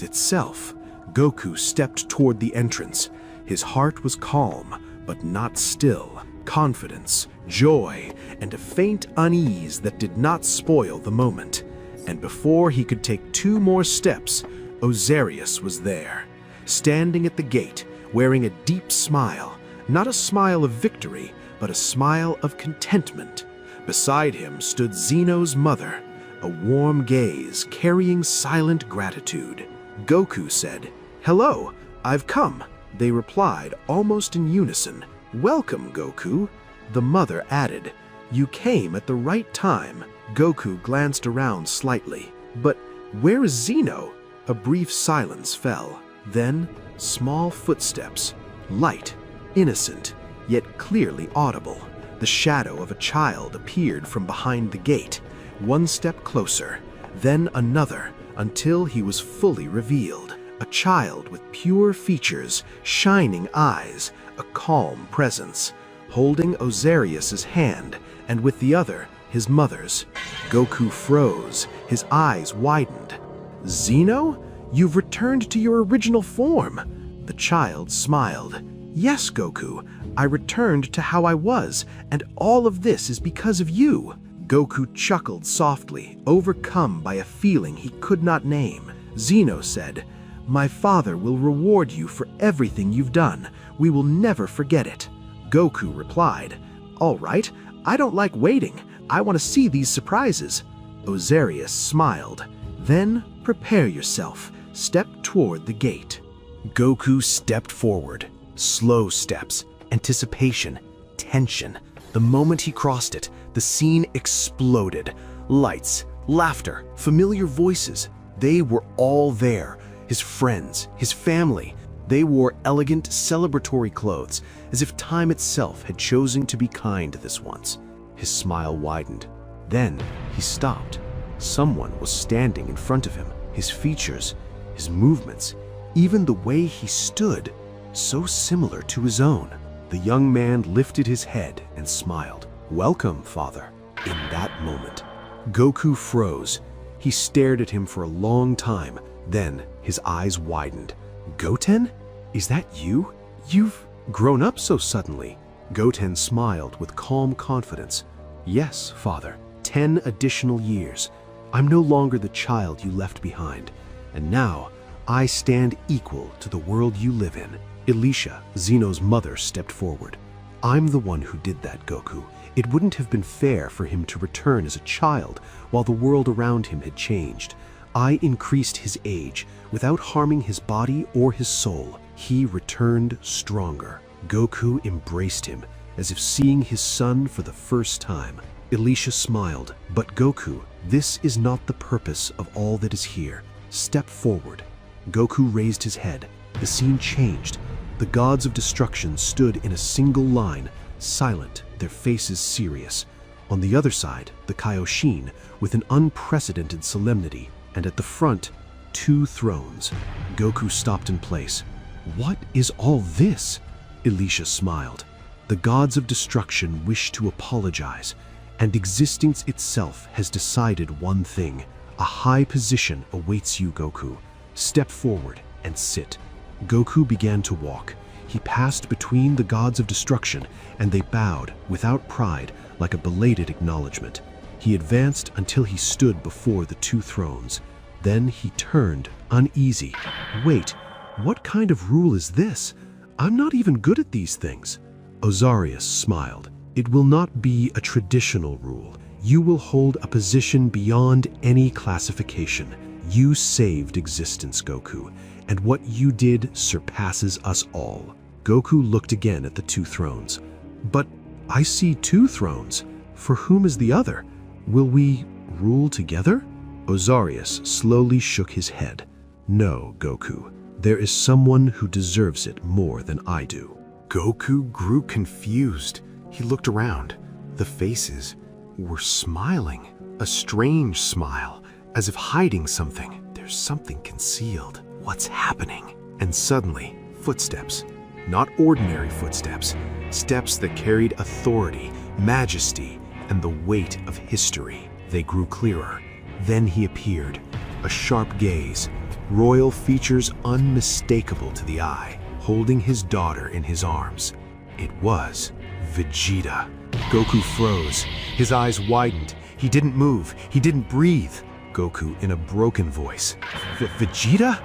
truth itself. Goku stepped toward the entrance. His heart was calm, but not still. Confidence, joy, and a faint unease that did not spoil the moment. And before he could take 2 more steps, Ozarius was there, standing at the gate, wearing a deep smile, not a smile of victory, but a smile of contentment. Beside him stood Zeno's mother, a warm gaze carrying silent gratitude. Goku said, "Hello, I've come." They replied almost in unison, "Welcome, Goku." The mother added, "You came at the right time." Goku glanced around slightly. "But where is Zeno?" A brief silence fell. Then, small footsteps, light, innocent, yet clearly audible. The shadow of a child appeared from behind the gate, 1 step closer, then another, until he was fully revealed. A child with pure features, shining eyes, a calm presence, holding Ozarius's hand, and with the other, his mother's. Goku froze, his eyes widened. "Zeno, you've returned to your original form." The child smiled. "Yes, Goku, I returned to how I was, and all of this is because of you." Goku chuckled softly, overcome by a feeling he could not name. Zeno said, "My father will reward you for everything you've done. We will never forget it." Goku replied, "All right, I don't like waiting. I want to see these surprises." Ozarius smiled. "Then prepare yourself. Step toward the gate." Goku stepped forward. Slow steps, anticipation, tension. The moment he crossed it, the scene exploded. Lights, laughter, familiar voices. They were all there. His friends, his family. They wore elegant, celebratory clothes, as if time itself had chosen to be kind this once. His smile widened. Then he stopped. Someone was standing in front of him. His features, his movements, even the way he stood, so similar to his own. The young man lifted his head and smiled. "Welcome, father." In that moment, Goku froze. He stared at him for a long time. Then his eyes widened. "Goten? Is that you? You've grown up so suddenly." Goten smiled with calm confidence. "Yes, father. 10 additional years. I'm no longer the child you left behind. And now, I stand equal to the world you live in." Elisha, Zeno's mother, stepped forward. "I'm the one who did that, Goku. It wouldn't have been fair for him to return as a child while the world around him had changed. I increased his age without harming his body or his soul. He returned stronger." Goku embraced him as if seeing his son for the first time. Elisha smiled. "But Goku, this is not the purpose of all that is here. Step forward." Goku raised his head. The scene changed. The gods of destruction stood in a single line, silent, their faces serious. On the other side, the Kaioshin, with an unprecedented solemnity, and at the front, 2 thrones. Goku stopped in place. "What is all this?" Elisha smiled. "The gods of destruction wish to apologize, and existence itself has decided one thing. A high position awaits you, Goku. Step forward and sit." Goku began to walk. He passed between the gods of destruction, and they bowed, without pride, like a belated acknowledgement. He advanced until he stood before the 2 thrones. Then he turned, uneasy. "Wait, what kind of rule is this? I'm not even good at these things." Ozarius smiled. "It will not be a traditional rule. You will hold a position beyond any classification. You saved existence, Goku, and what you did surpasses us all." Goku looked again at the 2 thrones. "But I see 2 thrones. For whom is the other? Will we rule together?" Ozarius slowly shook his head. "No, Goku. There is someone who deserves it more than I do." Goku grew confused. He looked around. The faces were smiling, a strange smile, as if hiding something. There's something concealed. What's happening? And suddenly, footsteps. Not ordinary footsteps. Steps that carried authority, majesty, and the weight of history. They grew clearer. Then he appeared. A sharp gaze, royal features unmistakable to the eye, holding his daughter in his arms. It was Vegeta. Goku froze. His eyes widened. He didn't move. He didn't breathe. Goku in a broken voice. Vegeta?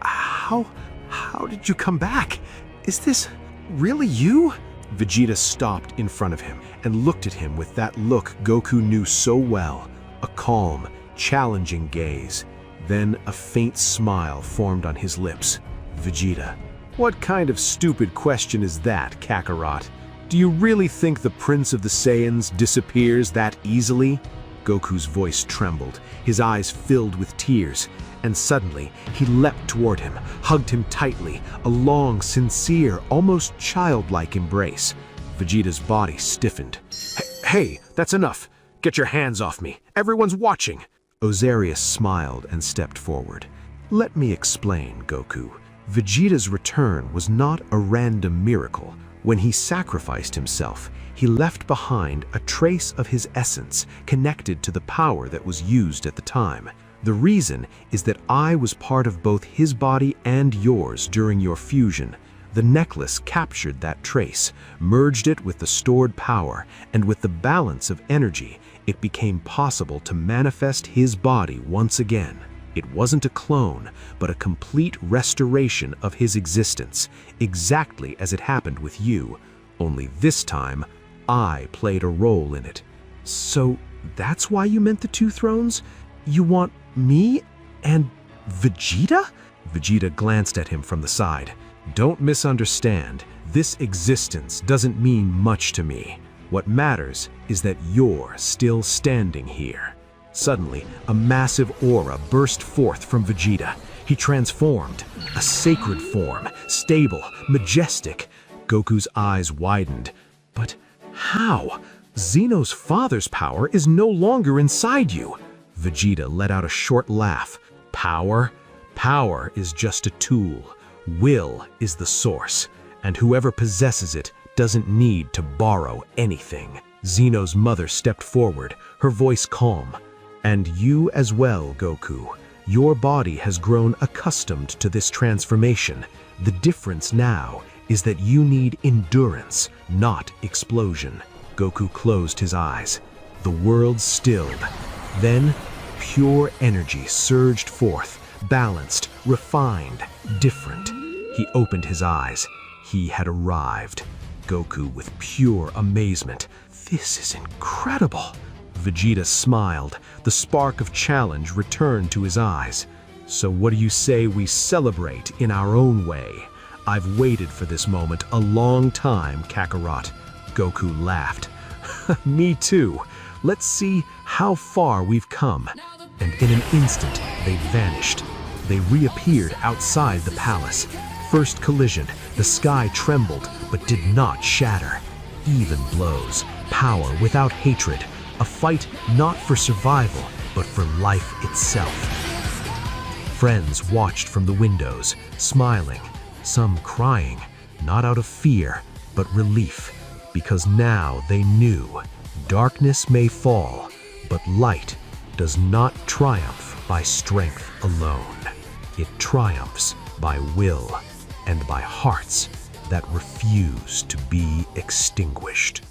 How did you come back? Is this really you? Vegeta stopped in front of him and looked at him with that look Goku knew so well, a calm, challenging gaze. Then a faint smile formed on his lips. Vegeta. What kind of stupid question is that, Kakarot? Do you really think the Prince of the Saiyans disappears that easily? Goku's voice trembled, his eyes filled with tears, and suddenly he leapt toward him, hugged him tightly, a long, sincere, almost childlike embrace. Vegeta's body stiffened. Hey, that's enough. Get your hands off me. Everyone's watching. Ozarius smiled and stepped forward. Let me explain, Goku. Vegeta's return was not a random miracle. When he sacrificed himself, he left behind a trace of his essence connected to the power that was used at the time. The reason is that I was part of both his body and yours during your fusion. The necklace captured that trace, merged it with the stored power, and with the balance of energy, it became possible to manifest his body once again. It wasn't a clone, but a complete restoration of his existence, exactly as it happened with you, only this time, I played a role in it. So that's why you meant the two thrones? You want me and Vegeta? Vegeta glanced at him from the side. Don't misunderstand. This existence doesn't mean much to me. What matters is that you're still standing here. Suddenly, a massive aura burst forth from Vegeta. He transformed, a sacred form, stable, majestic. Goku's eyes widened. But how? Xeno's father's power is no longer inside you. Vegeta let out a short laugh. Power? Power is just a tool. Will is the source, and whoever possesses it doesn't need to borrow anything. Xeno's mother stepped forward, her voice calm. And you as well, Goku. Your body has grown accustomed to this transformation. The difference now is that you need endurance, not explosion. Goku closed his eyes. The world stilled. Then, pure energy surged forth, balanced, refined, different. He opened his eyes. He had arrived. Goku with pure amazement. This is incredible. Vegeta smiled. The spark of challenge returned to his eyes. So what do you say we celebrate in our own way? I've waited for this moment a long time, Kakarot. Goku laughed. Me too. Let's see how far we've come. And in an instant, they vanished. They reappeared outside the palace. First collision, the sky trembled, but did not shatter. Even blows, power without hatred. A fight not for survival, but for life itself. Friends watched from the windows, smiling, some crying, not out of fear, but relief, because now they knew darkness may fall, but light does not triumph by strength alone. It triumphs by will and by hearts that refuse to be extinguished.